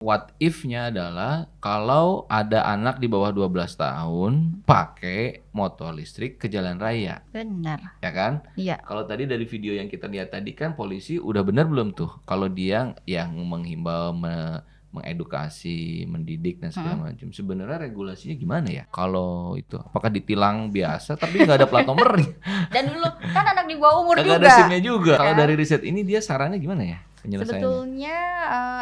What if-nya adalah kalau ada anak di bawah 12 tahun pakai motor listrik ke jalan raya, Benar. ya kan? Iya. Kalau tadi dari video yang kita lihat tadi kan polisi udah benar belum tuh kalau dia yang menghimbau, mengedukasi, mendidik dan segala macam. Sebenarnya regulasinya gimana ya? Kalau itu apakah ditilang biasa tapi nggak ada plat nomornya? Dan dulu kan anak di bawah umur Kagak juga. ada SIM-nya juga. Kalau Kan? dari riset ini dia sarannya gimana ya penyelesaiannya? Sebetulnya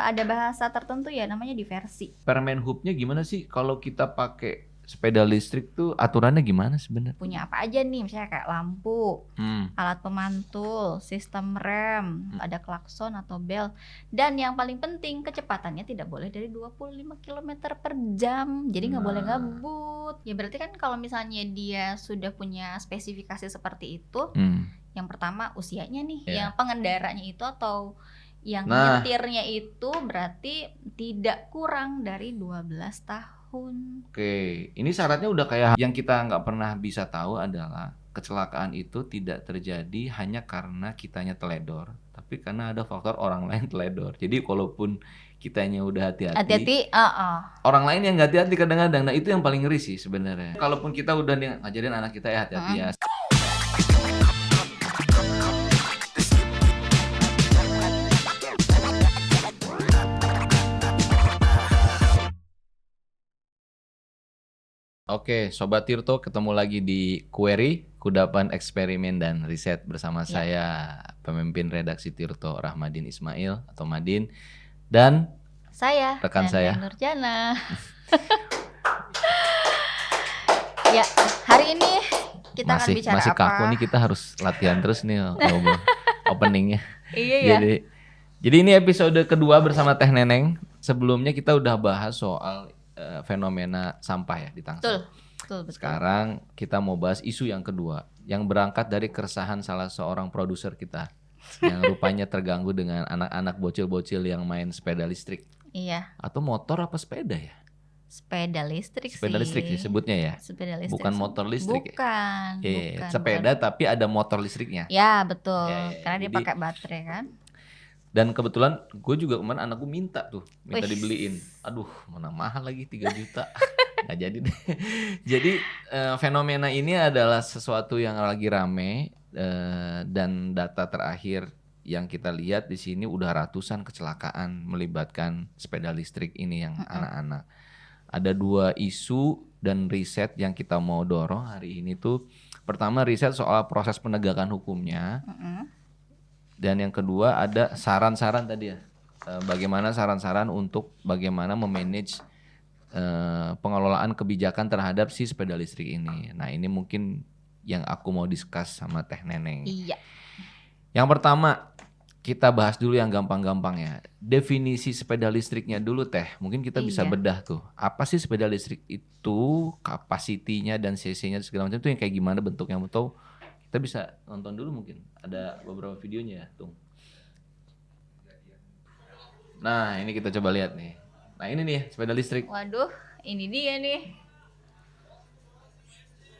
ada bahasa tertentu ya namanya diversi. Permen-Hub-nya gimana sih kalau kita pakai sepeda listrik tuh aturannya gimana sebenarnya? Punya apa aja nih, misalnya kayak lampu, alat pemantul, sistem rem, ada klakson atau bel. Dan yang paling penting kecepatannya tidak boleh dari 25 km per jam. Jadi nggak boleh ngebut. Ya berarti kan kalau misalnya dia sudah punya spesifikasi seperti itu, yang pertama usianya nih, yang pengendaranya itu atau yang nyetirnya itu berarti tidak kurang dari 12 tahun. Oke, ini syaratnya udah kayak yang kita nggak pernah bisa tahu adalah kecelakaan itu tidak terjadi hanya karena kitanya teledor, tapi karena ada faktor orang lain teledor. Jadi kalaupun kitanya udah hati-hati, orang lain yang nggak hati-hati kadang-kadang. Nah itu yang paling ngeri sih sebenarnya. Kalaupun kita udah ngajarin anak kita ya hati-hati ya. Oke, Sobat Tirto, ketemu lagi di Query, Kudapan Eksperimen dan Riset bersama saya, pemimpin redaksi Tirto, Rahmadin Ismail atau Madin, dan saya, rekan saya, Nurjana. Ya, hari ini kita akan bicara masih apa? kaku nih, kita harus latihan terus nih ngobrol openingnya. Iya ya. Jadi ini episode kedua bersama Teh Neneng. Sebelumnya kita udah bahas soal fenomena sampah ya di Tangsel. Betul. Sekarang kita mau bahas isu yang kedua yang berangkat dari keresahan salah seorang produser kita yang rupanya terganggu dengan anak-anak bocil-bocil yang main sepeda listrik. Iya. Atau motor apa sepeda ya? Sepeda listrik sih. Sepeda listrik sih sebutnya ya. Sepeda listrik. Bukan motor listrik. Bukan. Sepeda tapi ada motor listriknya. Ya betul. Karena dia pakai baterai kan. Dan kebetulan gue juga kemarin anakku minta dibeliin. Aduh, mana mahal lagi 3 juta. Nggak jadi deh. Jadi fenomena ini adalah sesuatu yang lagi rame dan data terakhir yang kita lihat di sini udah ratusan kecelakaan melibatkan sepeda listrik ini yang anak-anak. Ada 2 isu dan riset yang kita mau dorong hari ini tuh. Pertama riset soal proses penegakan hukumnya. Dan yang kedua ada saran-saran tadi ya, bagaimana saran-saran untuk bagaimana memanage pengelolaan kebijakan terhadap si sepeda listrik ini. Nah ini mungkin yang aku mau discuss sama Teh Neneng. Iya. Yang pertama kita bahas dulu yang gampang-gampang ya. Definisi sepeda listriknya dulu Teh, mungkin kita bisa bedah tuh. Apa sih sepeda listrik itu, kapasitinya dan cc-nya segala macam itu yang kayak gimana bentuknya atau kita bisa nonton dulu mungkin. Ada beberapa videonya ya, Tung. Nah, ini kita coba lihat nih. Nah, ini nih sepeda listrik. Waduh, ini dia nih.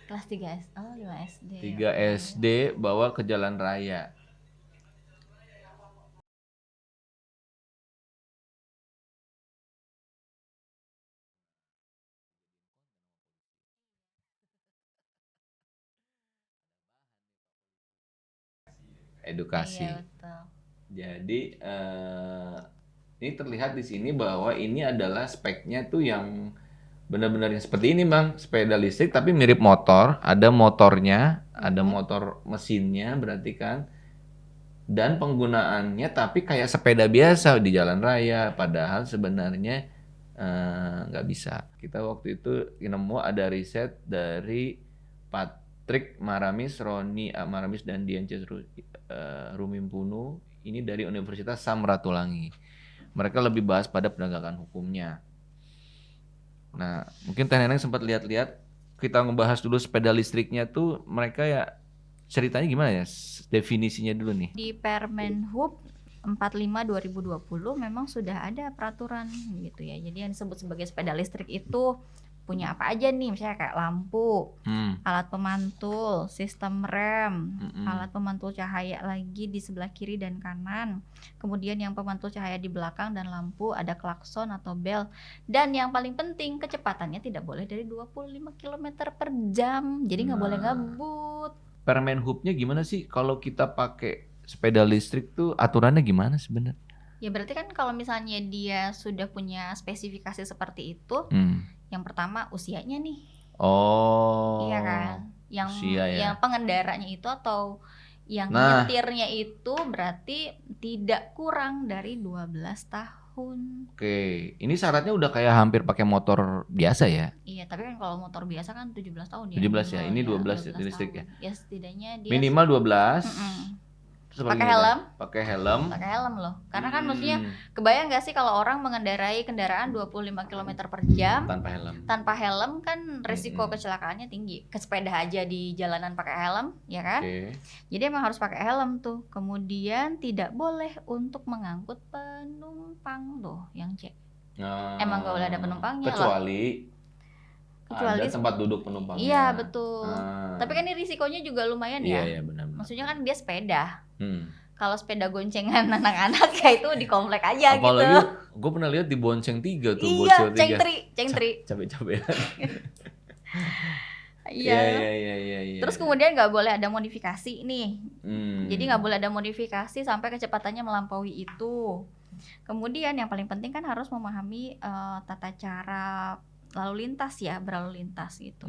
Kelas 3 SD. Oh, 5 SD. 3 SD bawa ke jalan raya. Edukasi. Iya, betul. Jadi ini terlihat di sini bahwa ini adalah speknya tuh yang benar-benar seperti ini Bang, sepeda listrik tapi mirip motor, ada motornya, ada motor mesinnya berarti kan. Dan penggunaannya tapi kayak sepeda biasa di jalan raya, padahal sebenarnya nggak bisa. Kita waktu itu nemu ada riset dari Patrick Maramis, Roni Maramis dan Diances Rumimpunu, ini dari Universitas Samratulangi. Mereka lebih bahas pada penegakan hukumnya. Nah, mungkin Teh Neneng sempat lihat-lihat, kita ngebahas dulu sepeda listriknya tuh mereka ya ceritanya gimana ya? Definisinya dulu nih. Di Permen-Hub 45/2020 memang sudah ada peraturan gitu ya. Jadi yang disebut sebagai sepeda listrik itu punya apa aja nih, misalnya kayak lampu, alat pemantul, sistem rem, alat pemantul cahaya lagi di sebelah kiri dan kanan, kemudian yang pemantul cahaya di belakang dan lampu, ada klakson atau bel, dan yang paling penting kecepatannya tidak boleh dari 25 km per jam, jadi nggak boleh ngebut. Permen hubnya gimana sih kalau kita pakai sepeda listrik tuh aturannya gimana sebenarnya? Ya berarti kan kalau misalnya dia sudah punya spesifikasi seperti itu, yang pertama usianya nih. Oh. Iya kan? Yang usia ya. yang pengendaranya itu atau yang nyetirnya itu berarti tidak kurang dari 12 tahun. Oke, ini syaratnya udah kayak hampir pakai motor biasa ya? Iya, tapi kan kalau motor biasa kan 17 tahun ya. 17 ya, ini 12 listrik ya? Ya setidaknya dia minimal 12. pakai helm? Pakai helm. Pakai helm loh. Karena kan maksudnya kebayang nggak sih kalau orang mengendarai kendaraan 25 km per jam tanpa helm? Tanpa helm kan risiko kecelakaannya tinggi. Ke sepeda aja di jalanan pakai helm, ya kan? Jadi emang harus pakai helm tuh. Kemudian tidak boleh untuk mengangkut penumpang tuh yang C. Emang nggak boleh ada penumpangnya kecuali ada tempat duduk penumpangnya. Iya betul. Tapi kan ini risikonya juga lumayan ya. Iya benar. Maksudnya kan dia sepeda. Kalau sepeda goncengan anak-anak ya itu di komplek aja. Apalagi gitu. Gue pernah lihat di bonceng 3 tuh. Iya, ceng-tri. Capek-capek. Iya. Terus kemudian nggak boleh ada modifikasi nih. Jadi nggak boleh ada modifikasi sampai kecepatannya melampaui itu. Kemudian yang paling penting kan harus memahami tata cara lalu lintas ya, berlalu lintas gitu.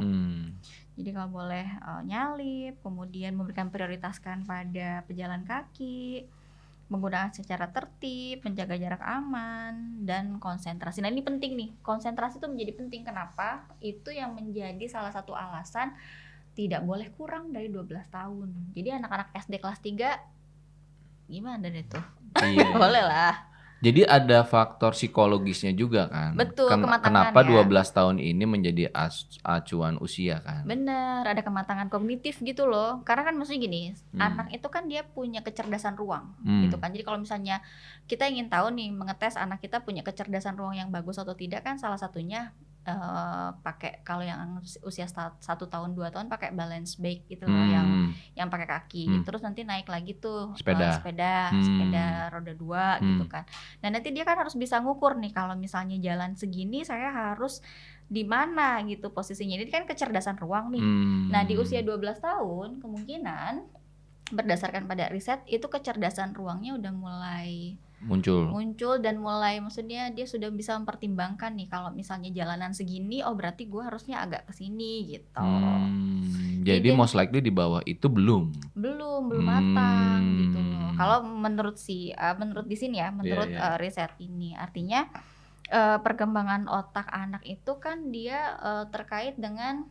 Jadi kalau boleh nyalip, kemudian memberikan prioritaskan pada pejalan kaki, menggunakan secara tertib, menjaga jarak aman, dan konsentrasi. Nah ini penting nih, konsentrasi itu menjadi penting. Kenapa? Itu yang menjadi salah satu alasan tidak boleh kurang dari 12 tahun. Jadi anak-anak SD kelas 3 gimana deh tuh? Iya. Boleh lah. Jadi ada faktor psikologisnya juga kan. Betul, kenapa 12 tahun ini menjadi acuan usia kan. Bener, ada kematangan kognitif gitu loh. Karena kan maksudnya gini, anak itu kan dia punya kecerdasan ruang gitu kan. Jadi kalau misalnya kita ingin tahu nih mengetes anak kita punya kecerdasan ruang yang bagus atau tidak kan salah satunya pakai kalau yang usia 1 tahun 2 tahun pakai balance bike gitu loh yang pakai kaki. Terus nanti naik lagi tuh sepeda roda 2 gitu kan. Nah nanti dia kan harus bisa ngukur nih kalau misalnya jalan segini saya harus di mana gitu posisinya. Ini kan kecerdasan ruang nih. Nah di usia 12 tahun kemungkinan berdasarkan pada riset itu kecerdasan ruangnya udah mulai muncul dan mulai maksudnya dia sudah bisa mempertimbangkan nih kalau misalnya jalanan segini berarti gue harusnya agak kesini gitu. Jadi most likely di bawah itu belum matang gitu loh. Kalau menurut di sini ya menurut riset ini artinya perkembangan otak anak itu kan dia terkait dengan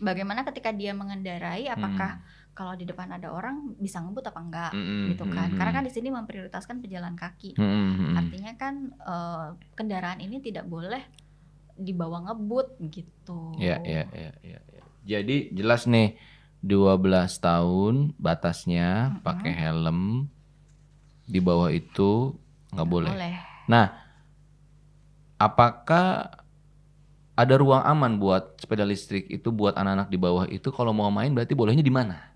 bagaimana ketika dia mengendarai apakah kalau di depan ada orang bisa ngebut apa enggak gitu kan. Karena kan di sini memprioritaskan pejalan kaki. Artinya kan kendaraan ini tidak boleh dibawa ngebut gitu. Iya. Jadi jelas nih 12 tahun batasnya pakai helm, di bawah itu nggak boleh. Nah, apakah ada ruang aman buat sepeda listrik itu buat anak-anak di bawah itu kalau mau main berarti bolehnya di mana?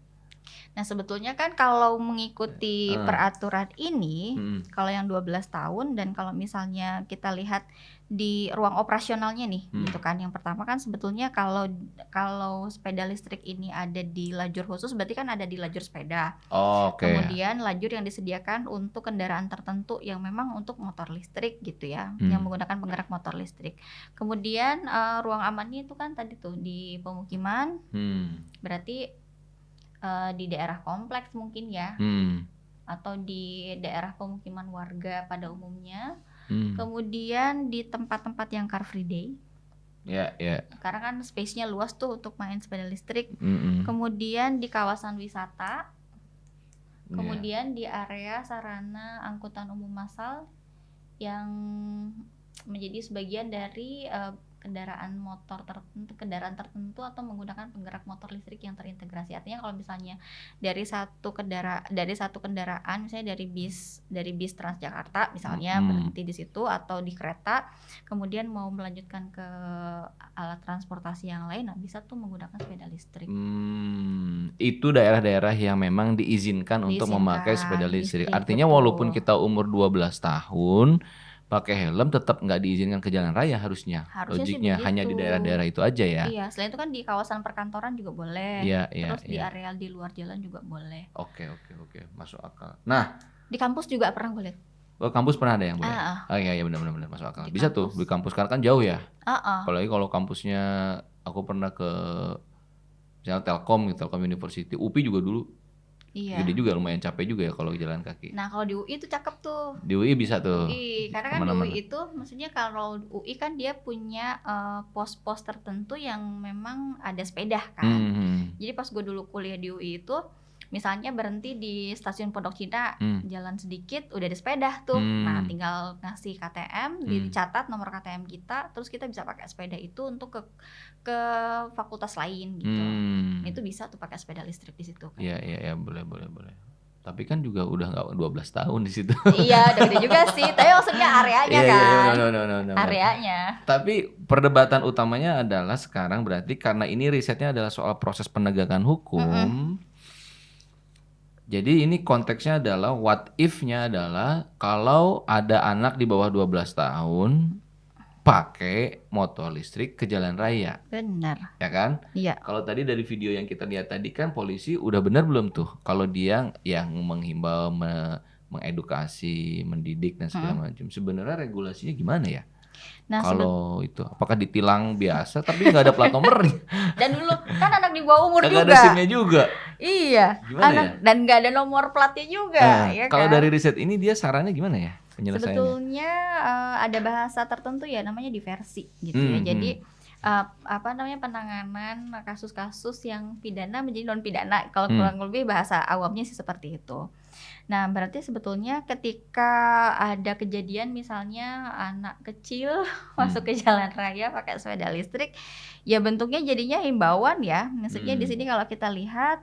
Nah sebetulnya kan kalau mengikuti peraturan ini kalau yang 12 tahun dan kalau misalnya kita lihat di ruang operasionalnya nih gitu kan. Yang pertama kan sebetulnya kalau sepeda listrik ini ada di lajur khusus berarti kan ada di lajur sepeda. Kemudian lajur yang disediakan untuk kendaraan tertentu yang memang untuk motor listrik gitu ya, yang menggunakan penggerak motor listrik. Kemudian ruang amannya itu kan tadi tuh di pemukiman, berarti di daerah kompleks mungkin ya, atau di daerah pemukiman warga pada umumnya. Kemudian di tempat-tempat yang car free day. Karena kan space-nya luas tuh untuk main sepeda listrik. Kemudian di kawasan wisata. Kemudian di area sarana angkutan umum massal yang menjadi sebagian dari kendaraan motor tertentu, kendaraan tertentu atau menggunakan penggerak motor listrik yang terintegrasi. Artinya kalau misalnya dari satu kendaraan misalnya dari bis Transjakarta misalnya berhenti di situ atau di kereta, kemudian mau melanjutkan ke alat transportasi yang lain, nah bisa tuh menggunakan sepeda listrik. Itu daerah-daerah yang memang diizinkan untuk memakai sepeda listrik. Artinya betul. walaupun kita umur 12 tahun pakai helm tetap nggak diizinkan ke jalan raya harusnya. Logiknya hanya di daerah-daerah itu aja ya. Iya, selain itu kan di kawasan perkantoran juga boleh. Iya, terus di area di luar jalan juga boleh. Oke, masuk akal. Nah, di kampus juga pernah boleh. Oh, kampus pernah ada yang boleh. Oh iya benar masuk akal. Bisa kampus. Tuh di kampus karena kan jauh ya. Apalagi kalau kampusnya aku pernah ke misalnya Telkom University, UPI juga dulu. Iya. Gede juga, lumayan capek juga ya kalau jalan kaki. Nah kalau di UI itu cakep tuh. Di UI bisa tuh. Karena kan di UI itu, maksudnya kalau UI kan dia punya pos-pos tertentu yang memang ada sepeda kan. Jadi pas gue dulu kuliah di UI itu, misalnya berhenti di stasiun Pondok Cina, jalan sedikit udah ada sepeda tuh. Nah tinggal ngasih KTM, dicatat nomor KTM kita, terus kita bisa pakai sepeda itu untuk ke fakultas lain gitu. Itu bisa tuh pakai sepeda listrik di situ kan. Iya, boleh. Tapi kan juga udah nggak 12 tahun di situ. Iya, udah gede juga sih. Tapi maksudnya areanya kan. No. Areanya. Tapi perdebatan utamanya adalah sekarang berarti karena ini risetnya adalah soal proses penegakan hukum. Jadi ini konteksnya adalah what if-nya adalah kalau ada anak di bawah 12 tahun pakai motor listrik ke jalan raya. Benar. Ya kan? Iya. Kalau tadi dari video yang kita lihat tadi kan polisi udah benar belum tuh kalau dia yang menghimbau, mengedukasi, mendidik dan segala macam. Sebenarnya regulasinya gimana ya? Nah, kalau itu apakah ditilang biasa tapi nggak ada plat nomornya? Dan dulu kan anak di bawah umur juga. Nggak ada SIM-nya juga. Iya. Gimana dan nggak ada nomor platnya juga. Ya kalau kan? dari riset ini dia sarannya gimana ya penyelesaiannya? Sebetulnya ada bahasa tertentu ya namanya diversi gitu ya. Jadi penanganan kasus-kasus yang pidana menjadi non pidana. Kalau kurang lebih bahasa awamnya sih seperti itu. Nah, berarti sebetulnya ketika ada kejadian misalnya anak kecil masuk ke jalan raya pakai sepeda listrik, ya bentuknya jadinya himbauan ya. Maksudnya di sini kalau kita lihat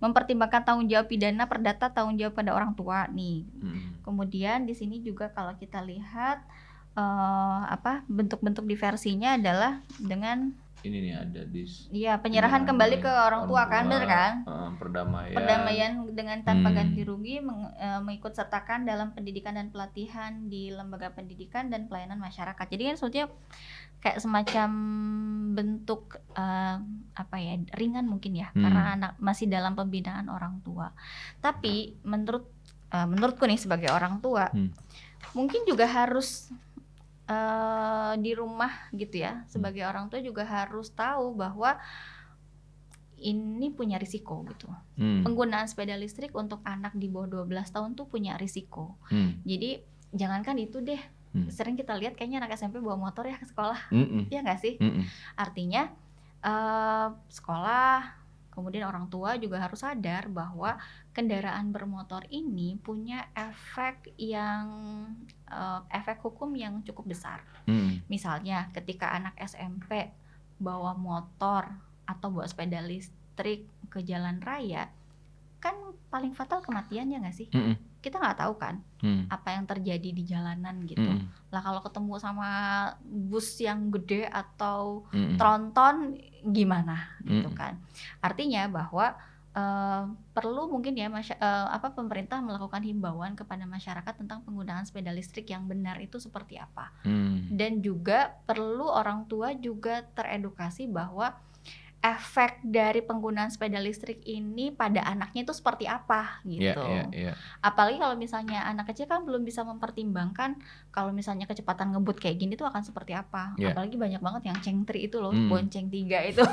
mempertimbangkan tanggung jawab pidana perdata, tanggung jawab pada orang tua nih. Kemudian di sini juga kalau kita lihat bentuk-bentuk diversinya adalah dengan ini nih ada penyerahan kembali ke orang tua kan, bener kan? Perdamaian dengan tanpa ganti rugi, mengikut sertakan dalam pendidikan dan pelatihan di lembaga pendidikan dan pelayanan masyarakat. Jadi kan sebetulnya kayak semacam bentuk ringan mungkin ya, karena anak masih dalam pembinaan orang tua. Tapi menurutku nih sebagai orang tua, mungkin juga harus di rumah gitu ya, sebagai orang tua juga harus tahu bahwa ini punya risiko gitu. Penggunaan sepeda listrik untuk anak di bawah 12 tahun tuh punya risiko. Jadi jangankan itu deh, sering kita lihat kayaknya anak SMP bawa motor ya ke sekolah. Iya nggak sih? Artinya sekolah, kemudian orang tua juga harus sadar bahwa kendaraan bermotor ini punya efek hukum yang cukup besar. Misalnya ketika anak SMP bawa motor atau bawa sepeda listrik ke jalan raya, kan paling fatal kematian ya nggak sih? Kita nggak tahu kan apa yang terjadi di jalanan gitu. Lah kalau ketemu sama bus yang gede atau tronton gimana gitu kan? Artinya bahwa perlu mungkin ya pemerintah melakukan himbauan kepada masyarakat tentang penggunaan sepeda listrik yang benar itu seperti apa. Dan juga perlu orang tua juga teredukasi bahwa efek dari penggunaan sepeda listrik ini pada anaknya itu seperti apa gitu. Apalagi kalau misalnya anak kecil kan belum bisa mempertimbangkan kalau misalnya kecepatan ngebut kayak gini tuh akan seperti apa. Apalagi banyak banget yang cengtri itu loh, bonceng 3 itu.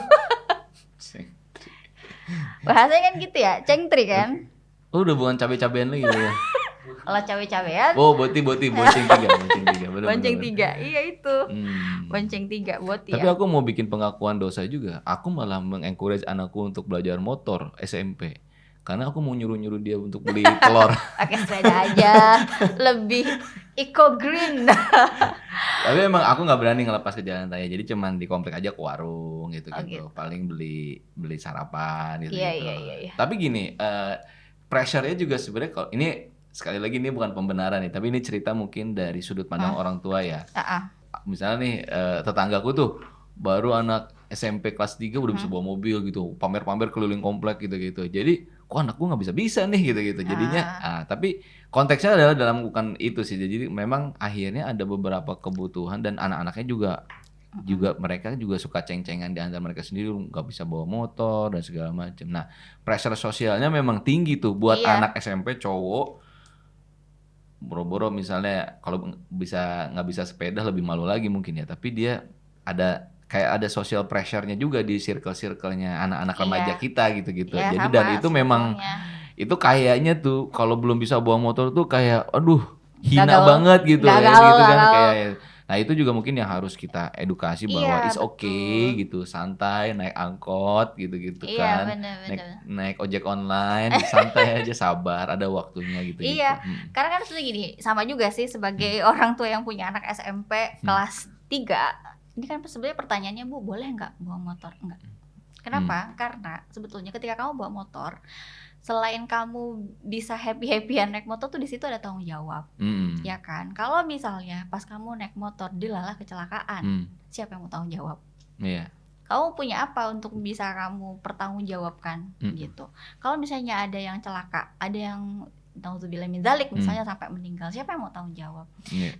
Bahasanya kan gitu ya, cengtri kan. Udah bukan cabe-cabean lagi ya. Kalau cabe-cabean. Oh, bonceng 3. Bonceng 3. Iya itu. Bonceng 3 boti. Tapi aku mau bikin pengakuan dosa juga. Aku malah mengencourage anakku untuk belajar motor SMP. Karena aku mau nyuruh dia untuk beli telur. Pakai sepeda aja, lebih eco green. Tapi emang aku nggak berani ngelepas ke jalan raya, jadi cuman di komplek aja ke warung gitu Oh gitu. gitu. Paling beli sarapan gitu Iya gitu. iya iya iya. Tapi gini, pressure-nya juga sebenarnya kalau ini sekali lagi ini bukan pembenaran nih, tapi ini cerita mungkin dari sudut pandang orang tua ya. Misalnya nih tetanggaku tuh baru anak SMP kelas 3 udah bisa bawa mobil gitu, pamer-pamer keliling komplek gitu-gitu. Jadi kok anakku nggak bisa-bisa nih gitu-gitu. Jadinya, tapi konteksnya adalah dalam bukan itu sih. Jadi memang akhirnya ada beberapa kebutuhan dan anak-anaknya juga mereka juga suka ceng-cengan di antara mereka sendiri, nggak bisa bawa motor dan segala macam. Nah, pressure sosialnya memang tinggi tuh buat anak SMP cowok. Boro-boro misalnya kalau nggak bisa sepeda lebih malu lagi mungkin ya, tapi dia kayak ada social pressure-nya juga di circle-circle-nya anak-anak remaja kita gitu-gitu. Iya, Jadi sama dan itu memang sebetulnya. itu kayaknya tuh kalau belum bisa bawa motor tuh kayak aduh hina Gagal. banget gitu ya Gagal, gitu kan gagal. kayak. Nah itu juga mungkin yang harus kita edukasi bahwa Iya, it's okay gitu, santai naik angkot gitu-gitu Iya, kan, bener. naik ojek online santai aja, sabar, ada waktunya gitu-gitu. Iya, karena kan sebenarnya gini, sama juga sih sebagai orang tua yang punya anak SMP kelas 3. Ini kan sebenarnya pertanyaannya, Bu, boleh nggak bawa motor? Enggak. Kenapa? Karena sebetulnya ketika kamu bawa motor, selain kamu bisa happy-happyan naik motor tuh di situ ada tanggung jawab. Ya kan? Kalau misalnya pas kamu naik motor dilalah kecelakaan, siapa yang mau tanggung jawab? Iya. Kamu punya apa untuk bisa kamu pertanggungjawabkan gitu. Kalau misalnya ada yang celaka, ada yang nauzubillah min dzalik misalnya sampai meninggal, siapa yang mau tanggung jawab?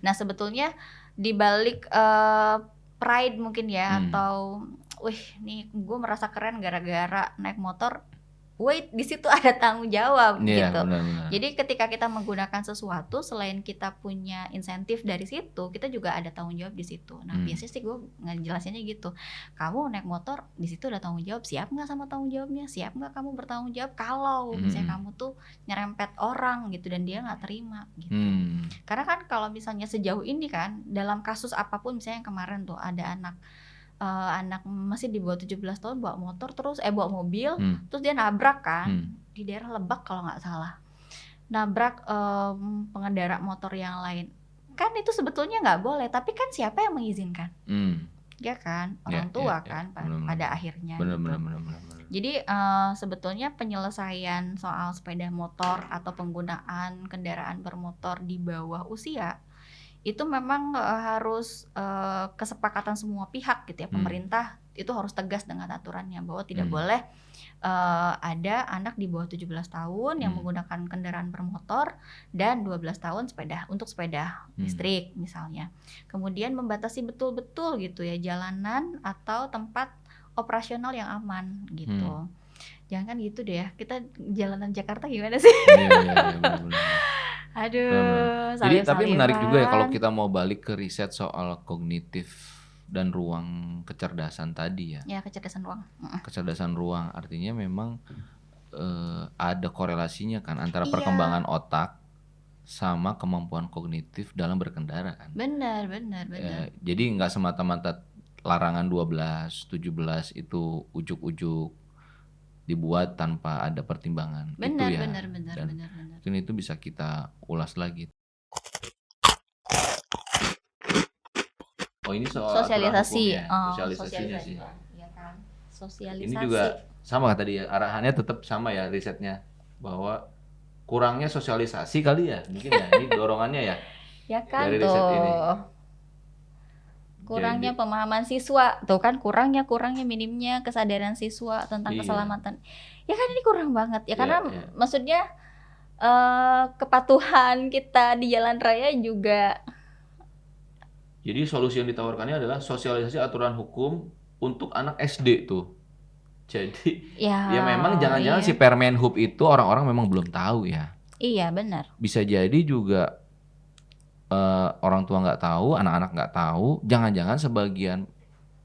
Nah, sebetulnya di balik pride mungkin ya atau wih nih gue merasa keren gara-gara naik motor, wait di situ ada tanggung jawab gitu. Benar. Jadi ketika kita menggunakan sesuatu, selain kita punya insentif dari situ, kita juga ada tanggung jawab di situ. Nah biasanya sih gue ngejelasinnya gitu, kamu naik motor di situ ada tanggung jawab, siap nggak sama tanggung jawabnya, siap nggak kamu bertanggung jawab kalau misalnya kamu tuh nyerempet orang gitu dan dia nggak terima gitu. Karena kan kalau misalnya sejauh ini kan dalam kasus apapun, misalnya yang kemarin tuh ada anak masih di bawah 17 tahun bawa motor terus bawa mobil terus dia nabrak kan di daerah Lebak kalau nggak salah, nabrak pengendara motor yang lain. Kan itu sebetulnya nggak boleh, tapi kan siapa yang mengizinkan? Ya kan, orang tua kan pada akhirnya gitu. Jadi sebetulnya penyelesaian soal sepeda motor atau penggunaan kendaraan bermotor di bawah usia itu memang harus kesepakatan semua pihak gitu ya. Pemerintah itu harus tegas dengan aturannya bahwa tidak boleh ada anak di bawah 17 tahun yang menggunakan kendaraan bermotor dan 12 tahun untuk sepeda listrik misalnya. Kemudian membatasi betul-betul gitu ya jalanan atau tempat operasional yang aman gitu. Jangan kan gitu deh ya, kita jalanan Jakarta gimana sih? Iya, benar. Aduh, jadi tapi menarik juga ya kalau kita mau balik ke riset soal kognitif dan ruang kecerdasan tadi ya. Ya, kecerdasan ruang. Kecerdasan ruang artinya memang ada korelasinya kan antara perkembangan otak sama kemampuan kognitif dalam berkendara kan. Benar. Jadi nggak semata-mata larangan 12, 17 itu ujuk-ujuk dibuat tanpa ada pertimbangan. Benar. Dan itu bisa kita ulas lagi. Oh ini soal sosialisasi. Sosialisasinya sih. Ya kan? Sosialisasi. Ini juga sama tadi ya, arahannya tetap sama ya risetnya bahwa kurangnya sosialisasi kali ya, mungkin ya ini dorongannya ya. Ya kan dari tuh. Riset ini. Kurangnya pemahaman siswa, tuh kan kurangnya minimnya kesadaran siswa tentang keselamatan. Ya kan ini kurang banget ya, karena maksudnya kepatuhan kita di jalan raya juga. Jadi solusi yang ditawarkannya adalah sosialisasi aturan hukum untuk anak SD tuh. Jadi ya memang jangan-jangan si Permenhub itu orang-orang memang belum tahu ya. Iya benar. Bisa jadi juga orang tua nggak tahu, anak-anak nggak tahu, jangan-jangan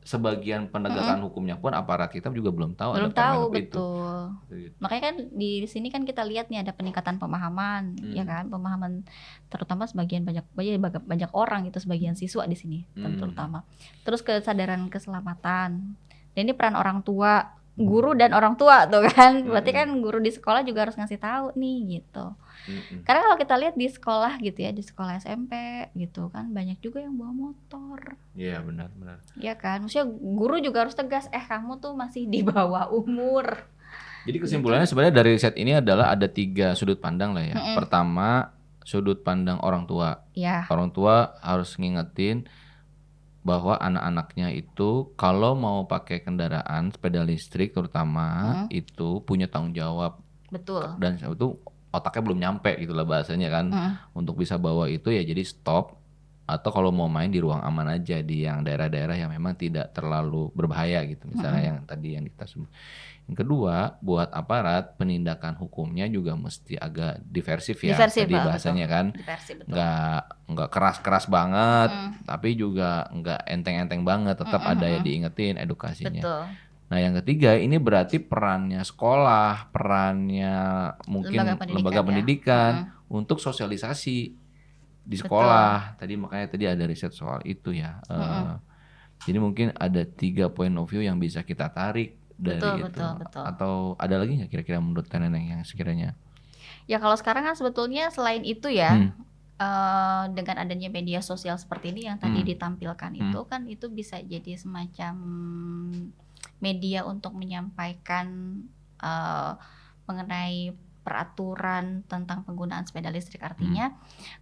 sebagian penegakan hukumnya pun aparat kita juga belum tahu ada Permenhub itu. Betul. Makanya kan di sini kan kita lihat nih ada peningkatan pemahaman, ya kan, pemahaman terutama banyak orang itu, sebagian siswa di sini terutama. Terus kesadaran keselamatan. Dan ini peran orang tua, guru dan orang tua tuh kan. Berarti kan guru di sekolah juga harus ngasih tahu nih gitu. Mm-mm. Karena kalau kita lihat di sekolah gitu ya, di sekolah SMP gitu kan banyak juga yang bawa motor. Iya, benar. Iya kan, maksudnya guru juga harus tegas, kamu tuh masih di bawah umur. Jadi kesimpulannya sebenarnya dari riset ini adalah ada 3 sudut pandang lah ya. Pertama, sudut pandang orang tua. Ya, Orang tua harus ngingetin bahwa anak-anaknya itu kalau mau pakai kendaraan sepeda listrik terutama itu punya tanggung jawab, betul. dan itu otaknya belum nyampe gitu lah bahasanya kan. Untuk bisa bawa itu ya jadi stop, atau kalau mau main di ruang aman aja di yang daerah-daerah yang memang tidak terlalu berbahaya gitu, misalnya yang tadi yang kita sebut. Yang kedua, buat aparat penindakan hukumnya juga mesti agak diversif ya, Diversif, tadi Pak, bahasanya betul. kan. Diversi, betul. Nggak keras-keras banget, tapi juga nggak enteng-enteng banget, tetap ada ya diingetin edukasinya. Betul. Nah yang ketiga ini berarti perannya sekolah, perannya mungkin lembaga pendidikan untuk sosialisasi di sekolah. Tadi makanya tadi ada riset soal itu ya. Jadi mungkin ada 3 point of view yang bisa kita tarik dari itu. Betul. Atau ada lagi nggak kira-kira menurut Neneng yang sekiranya? Ya kalau sekarang kan sebetulnya selain itu ya, dengan adanya media sosial seperti ini yang tadi ditampilkan itu kan itu bisa jadi semacam media untuk menyampaikan mengenai peraturan tentang penggunaan sepeda listrik. Artinya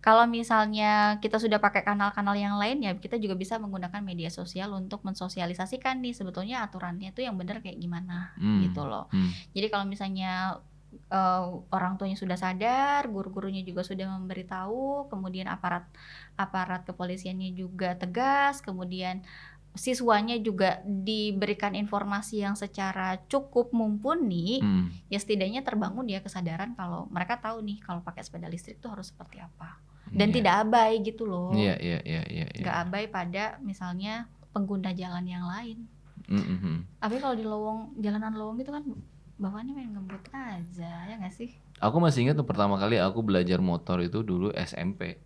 kalau misalnya kita sudah pakai kanal-kanal yang lain ya kita juga bisa menggunakan media sosial untuk mensosialisasikan nih sebetulnya aturannya itu yang benar kayak gimana gitu loh. Jadi kalau misalnya orang tuanya sudah sadar, guru-gurunya juga sudah memberitahu, kemudian aparat kepolisiannya juga tegas, kemudian siswanya juga diberikan informasi yang secara cukup mumpuni, ya setidaknya terbangun ya kesadaran kalau mereka tahu nih kalau pakai sepeda listrik tuh harus seperti apa dan tidak abai gitu loh. Iya. Nggak abai pada misalnya pengguna jalan yang lain. Tapi kalau di jalanan lowong itu kan bawaannya main ngebut aja, ya nggak sih? Aku masih ingat tuh pertama kali aku belajar motor itu dulu SMP,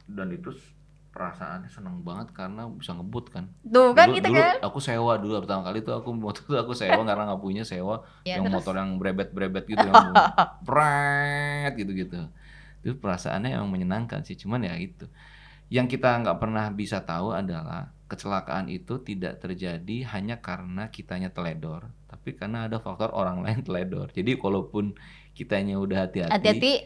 dan itu perasaannya seneng banget karena bisa ngebut kan. Tuh kan kita dulu kan. Aku sewa dulu pertama kali tuh motor tuh aku sewa karena nggak punya, sewa Ya, yang terus? motor yang brebet gitu yang pret gitu. Itu perasaannya emang menyenangkan sih, cuman ya itu. Yang kita nggak pernah bisa tahu adalah kecelakaan itu tidak terjadi hanya karena kitanya teledor, tapi karena ada faktor orang lain teledor. Jadi kalaupun kitanya udah hati-hati,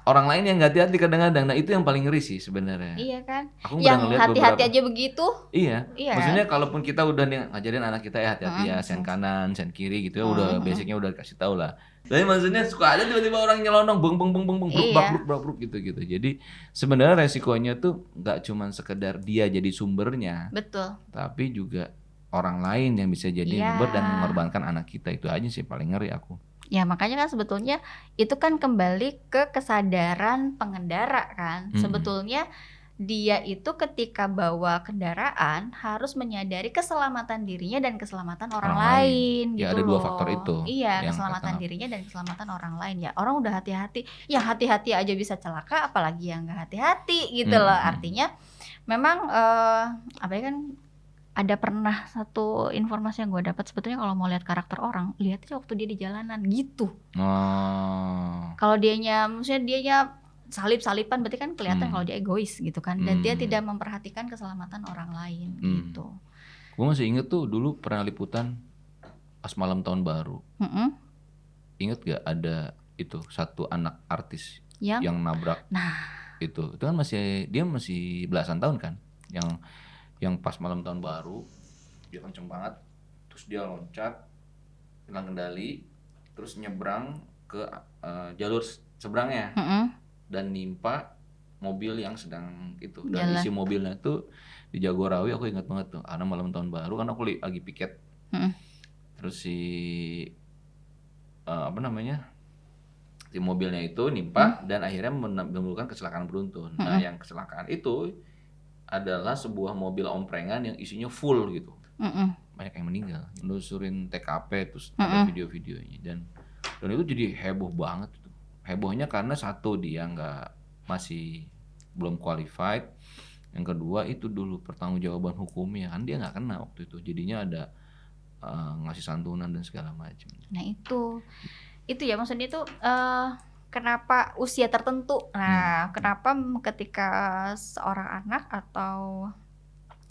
orang lain yang nggak hati-hati kadang-kadang. Nah itu yang paling ngeri sih sebenarnya. Iya kan? Aku Yang ngeliat hati-hati aja begitu. Iya. Iya. Maksudnya kalaupun kita udah ngajarin anak kita ya hati-hati ya, sen kanan, sen kiri gitu ya, udah basicnya udah kasih tahu lah. Tapi maksudnya suka aja tiba-tiba orang nyelonong beng bruk gitu. Jadi sebenarnya resikonya tuh nggak cuma sekedar dia jadi sumbernya. Betul. Tapi juga orang lain yang bisa jadi sumber dan mengorbankan anak kita. Itu aja sih paling ngeri aku. Ya makanya kan sebetulnya itu kan kembali ke kesadaran pengendara kan. Sebetulnya dia itu ketika bawa kendaraan harus menyadari keselamatan dirinya dan keselamatan orang lain ya, gitu ada loh. 2 faktor itu. Iya, keselamatan dirinya dan keselamatan orang lain ya. Orang udah hati-hati, yang hati-hati aja bisa celaka, apalagi yang nggak hati-hati gitu loh. Artinya memang apa ya kan, ada pernah satu informasi yang gue dapat, sebetulnya kalau mau lihat karakter orang, lihat aja waktu dia di jalanan gitu. Kalau maksudnya dianya salip-salipan berarti kan kelihatan kalau dia egois gitu kan, dan dia tidak memperhatikan keselamatan orang lain gitu. Gue masih inget tuh dulu pernah liputan pas malam tahun baru. Inget gak ada itu satu anak artis yang nabrak. Itu kan dia masih belasan tahun kan, yang pas malam tahun baru dia kenceng banget, terus dia loncat hilang kendali, terus nyebrang ke jalur seberangnya dan nimpa mobil yang sedang itu. Dan isi mobilnya tuh di Jagorawi, aku ingat banget tuh karena malam tahun baru kan aku lagi piket. Terus si si mobilnya itu nimpa dan akhirnya menimbulkan kecelakaan beruntun. Nah yang kecelakaan itu adalah sebuah mobil omprengan yang isinya full gitu. Banyak yang meninggal. Menelusurin TKP terus ada video-videonya, dan itu jadi heboh banget tuh. Hebohnya karena satu, dia masih belum qualified. Yang kedua itu dulu pertanggungjawaban hukumnya kan dia nggak kena waktu itu. Jadinya ada ngasih santunan dan segala macam. Nah itu ya maksudnya itu kenapa usia tertentu? Nah, kenapa ketika seorang anak atau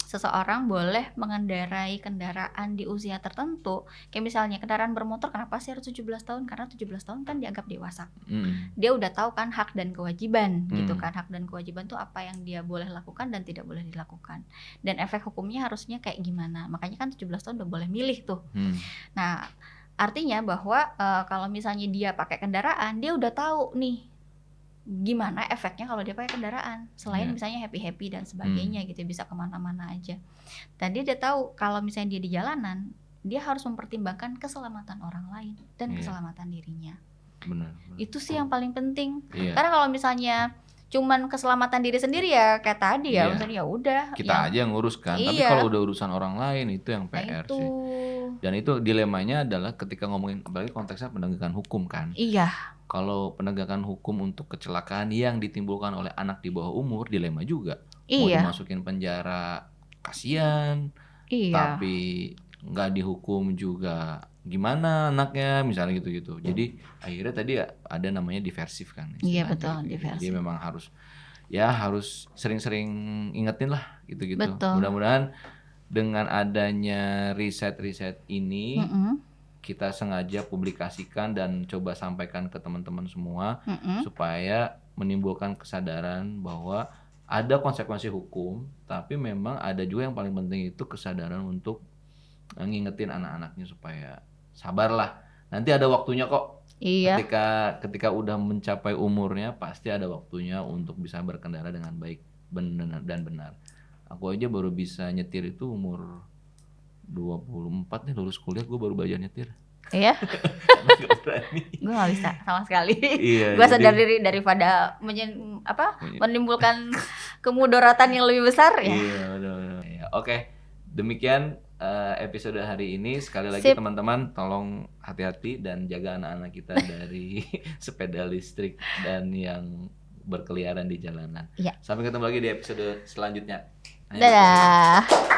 seseorang boleh mengendarai kendaraan di usia tertentu, kayak misalnya kendaraan bermotor, kenapa sih harus 17 tahun? Karena 17 tahun kan dianggap dewasa. Dia udah tahu kan hak dan kewajiban gitu kan. Hak dan kewajiban tuh apa yang dia boleh lakukan dan tidak boleh dilakukan. Dan efek hukumnya harusnya kayak gimana. Makanya kan 17 tahun udah boleh milih tuh. Nah, artinya bahwa kalau misalnya dia pakai kendaraan, dia udah tahu nih gimana efeknya kalau dia pakai kendaraan, selain misalnya happy dan sebagainya gitu, bisa kemana-mana aja. Dan dia udah tahu kalau misalnya dia di jalanan, dia harus mempertimbangkan keselamatan orang lain dan keselamatan dirinya. Benar. Itu sih yang paling penting. Karena kalau misalnya cuman keselamatan diri sendiri ya kayak tadi ya, misalnya ya udah kita aja yang ngurus kan. Tapi kalau udah urusan orang lain itu yang PR sih. Dan itu dilemanya adalah ketika ngomongin, apalagi konteksnya penegakan hukum kan. Kalau penegakan hukum untuk kecelakaan yang ditimbulkan oleh anak di bawah umur, dilema juga. Mau dimasukin penjara, kasihan. Tapi nggak dihukum juga, gimana anaknya, misalnya gitu-gitu. Jadi akhirnya tadi ada namanya diversif kan. Iya betul, diversif. Jadi memang harus sering-sering ingetin lah gitu-gitu. Betul. Mudah-mudahan dengan adanya riset-riset ini, kita sengaja publikasikan dan coba sampaikan ke teman-teman semua supaya menimbulkan kesadaran bahwa ada konsekuensi hukum, tapi memang ada juga yang paling penting itu kesadaran untuk ngingetin anak-anaknya supaya sabarlah. Nanti ada waktunya kok. Ketika udah mencapai umurnya pasti ada waktunya untuk bisa berkendara dengan baik dan benar. Aku aja baru bisa nyetir itu umur 24 nih, lulus kuliah gue baru belajar nyetir. Iya. Gue nggak bisa sama sekali. Gue sadar diri daripada menimbulkan kemudaratan yang lebih besar ya. Iya, betul. Oke, demikian episode hari ini. Sekali lagi teman-teman tolong hati-hati dan jaga anak-anak kita dari sepeda listrik dan yang berkeliaran di jalanan. Sampai ketemu lagi di episode selanjutnya. Dadah.